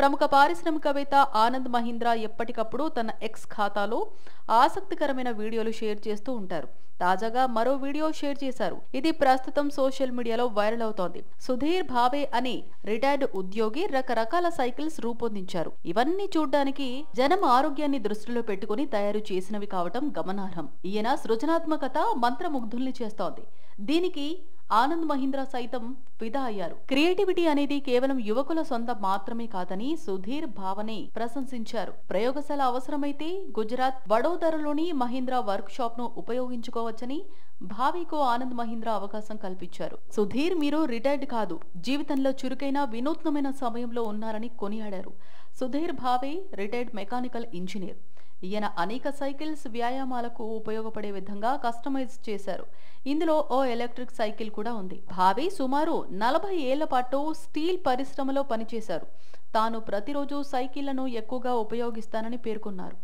ప్రముఖ పారిశ్రామికవేత్త ఆనంద్ మహీంద్రా ఎప్పటికప్పుడు తన ఎక్స్ ఖాతాలో ఆసక్తికరమైన వీడియోలు షేర్ చేస్తూ ఉంటారు. తాజాగా మరో వీడియో షేర్ చేశారు. ఇది ప్రస్తుతం సోషల్ మీడియాలో వైరల్ అవుతోంది. సుధీర్ భావే అనే రిటైర్డ్ ఉద్యోగి రకరకాల సైకిల్స్ రూపొందించారు. ఇవన్నీ చూడ్డానికి జనం ఆరోగ్యాన్ని దృష్టిలో పెట్టుకుని తయారు చేసినవి కావటం గమనార్హం. ఈయన సృజనాత్మకత మంత్రముగ్ధుల్ని చేస్తోంది. దీనికి ఆనంద్ మహీంద్రా సైతం ఫిదా అయ్యారు. క్రియేటివిటీ అనేది కేవలం యువకుల సొంతం మాత్రమే కాదని సుధీర్ భావనే ప్రశంసించారు. ప్రయోగశాల అవసరమైతే గుజరాత్ వడోదరలోని మహీంద్రా వర్క్ షాప్ ను ఉపయోగించుకోవచ్చని భావికు ఆనంద్ మహీంద్రా అవకాశం కల్పించారు. సుధీర్, మీరు రిటైర్డ్ కాదు, జీవితంలో చురుకైన వినూత్నమైన సమయంలో ఉన్నారని కొనియాడారు. Sudheer Bhave retired mechanical engineer. ఈయన అనేక సైకిల్స్ వ్యాయామాలకు ఉపయోగపడే విధంగా కస్టమైజ్ చేశారు. ఇందులో ఓ ఎలక్ట్రిక్ సైకిల్ కూడా ఉంది. భావే సుమారు 40 ఏళ్ల పాటు స్టీల్ పరిశ్రమలో పనిచేశారు. తాను ప్రతిరోజు సైకిళ్లను ఎక్కువగా ఉపయోగిస్తానని పేర్కొన్నారు.